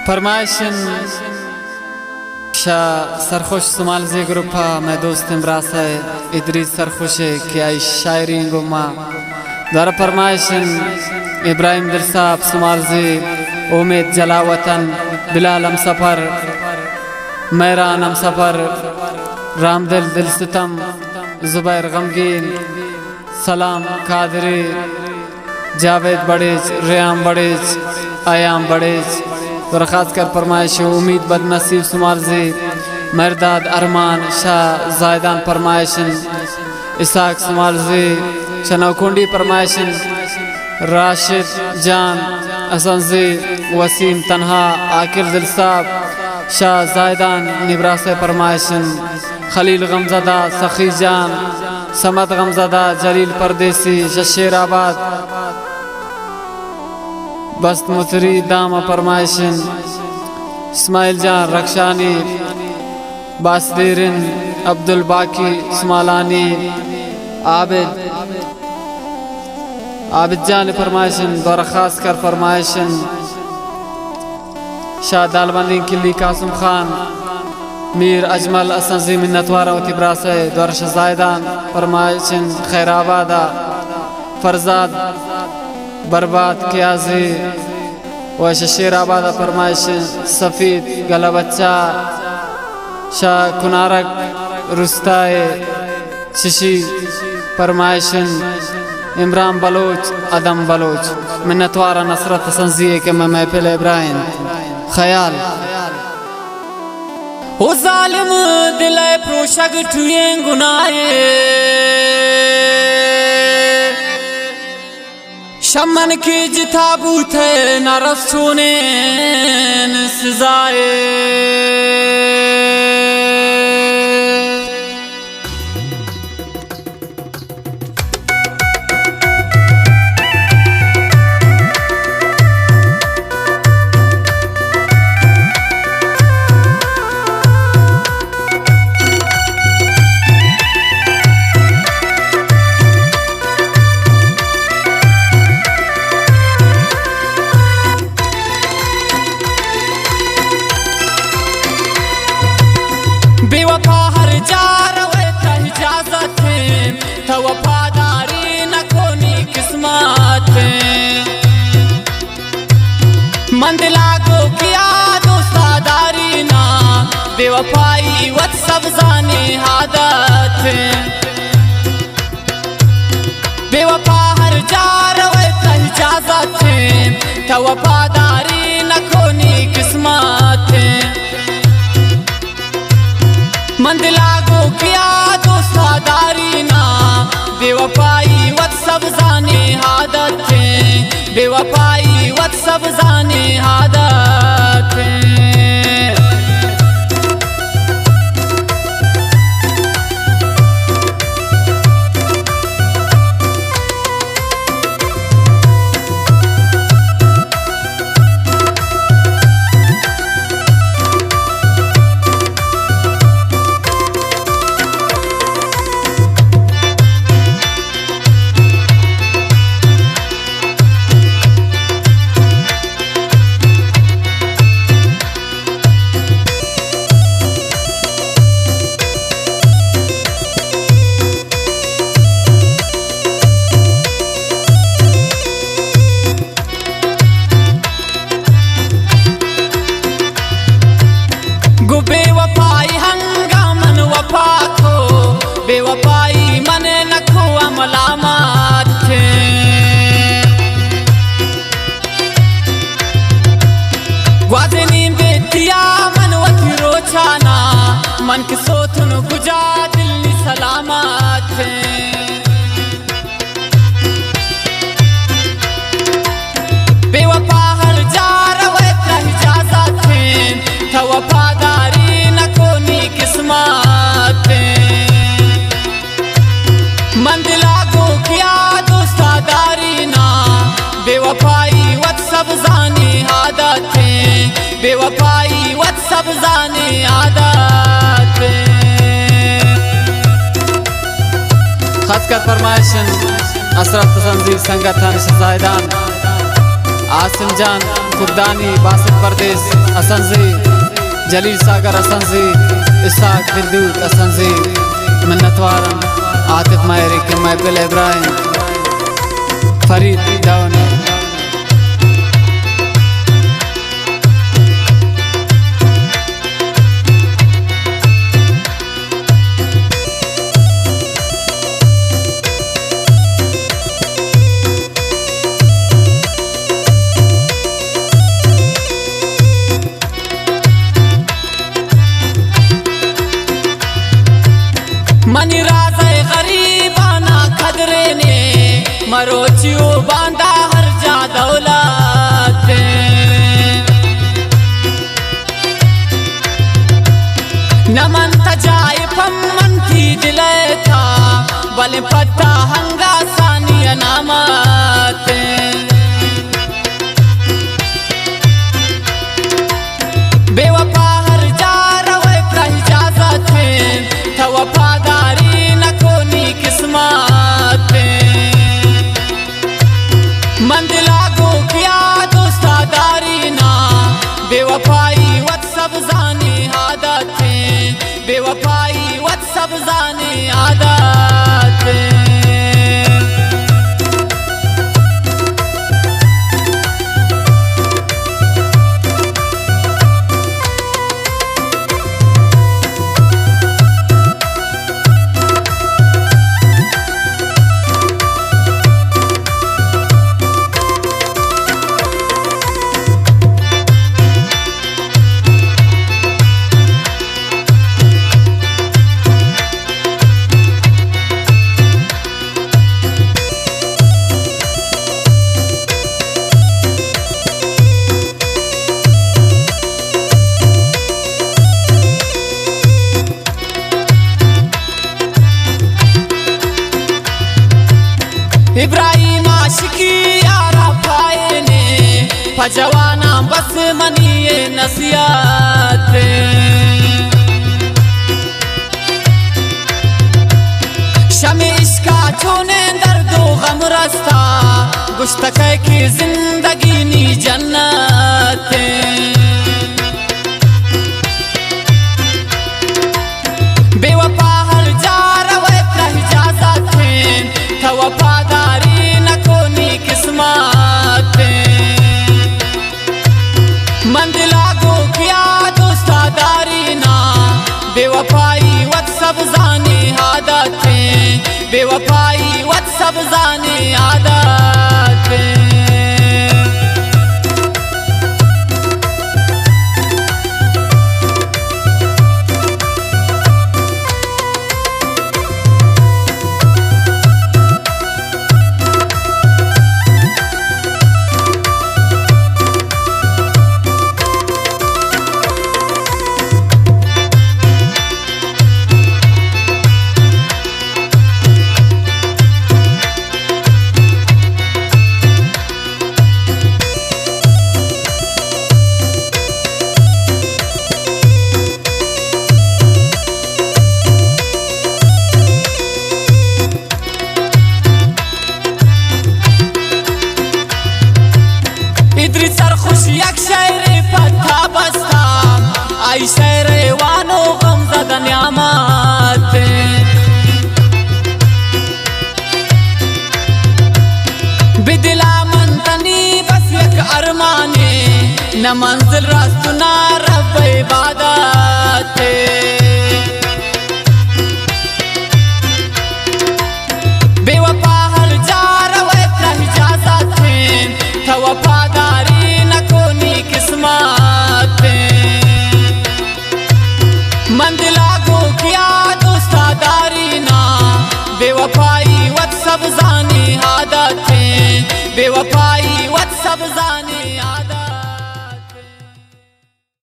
फरमाइशन शाह सरखुश सुमालजी ग्रुपा मैं दोस्त इमरास है इदरीस सरखुश कि आई शायरी गुमा द्वारा फरमाइशन इब्राहिम दिल साहब सुमालजी उम्मीद जलावतन बिलाल हम सफ़र मैरान हम सफ़र रामदिल दिल सितम जुबैर गमगीन सलाम कादरी जावेद बड़ेज रियाम बड़ेज आयाम बड़ेज और ख़ास कर फरमाइश उम्मीद बदनसीब सुमालजी मरदाद अरमान शाह जायदान फरमाइशन इसाक सुमालजी शनौकुंडी फरमाइशन राशिद जान असंजी वसीम तन्हा आकिर दिल साहब शाह जायदान निब्रास फरमाइशन खलील गमज़दा सखी जान समद गमज़दा जलील परदेसी शशेराबाद बस्त मुतरी दामा फरमाइशन इस्माइल जान रक्षानी बासदीरिन अब्दुल बाकी स्मालानी आबिद जान फरमाइशन दौरा खास कर फरमाइशन शाह दालबंदी किली कासम खान मीर अजमल असंजी मिन्नतवारा तिब्रास दौरा शाहजायदान फरमाइशन खैराबादा फरजाद बर्बाद क्याजी व शशेराबाद फरमाइशन सफ़ीद गला बच्चा शाह कुनारक रुस्ताए शशि फरमाइशन इमरान बलोच अदम बलोच मिन्नतवारा नसरत संजिए के मैं महफिल इब्राहिम ख्याल ओ जालिम दिल प्रोशग ठुए गुनाए शमन की जिथा बूथे न रसूने सजाए बेवफा हर जार इजाजत है वफादारी न कोनी किस्मत मंदिला को किया दोस्तादारी ना बेवफाई वत सब जाने आदत बेवफा हर जार इजाजत है वफादारी न कोनी किस्मत मंदिला को किया दोस्तादारी ना बेवफाई वत सब जाने आदत है बेवफाई वत सब जाने आदत है बेवफाई हंगामन वफा को बेवफाई मन नखो मलामत थे ग्वाजनी बेतिया मन वकी रोचाना मन के सोथन गुजा दिल्ली सलामत थे बेवफा हर जार इजाजत है वफादारी न कोनी किस्मत मंदिला को किया दोस्तादारी ना बेवफाई वत सब जाने आदत है बेवफाई वत सब जाने आदत खासकर फरमाइशन असरफ संजीव संगठन शाहजायदान आसिम जान खुदानी बासित परदेस असंजी जलील सागर असंजी इसाक बिल्दूत असंजी मिन्नतवारम आतिफ मायरी के महबिल इब्राहिम फरीद दावन मनी राज़े गरीबाना खदरे ने मरोचियो बांधा हर जा दौलत नमन तजाए पम्मन की दिले था बल पत्ता हंगा सानिया नामत बेवफा हर जा रवे का इजाजत था वफादारी न कोनी किस्मत मंदिला को किया दोस्तादारी ना बेवफाई वत सब जाने आदत बेवफाई वत सब जाने आदत इब्राहिम आशिकी यारा पाए ने फजवाना बस मनिए नसीहत शमे इश्का छोने दर्दो गम रस्ता गुश्तक की जिंदगी नी जन्नत बेवफा हर जा रवे का इजाजत था वफादारी न कोनी किस्मत मंदिला को किया दोस्तादारी ना बेवफाई वत सब जाने आदत बेवफाई वत सब जाने आदत इधरी सर खुशी एक शेर पत्ता बस्ता आई शेर वानो गमज़दा नियामत बिदिला मंतनी बस एक अरमाने न मंजिल रास्तु ना रब इबादत बेवफा हर जा रवे का इजाजत था वफादारी न कोनी किस्मत मंदिला को किया दोस्तादारी ना बेवफाई वत सब जाने आदत बेवफाई वत सब जाने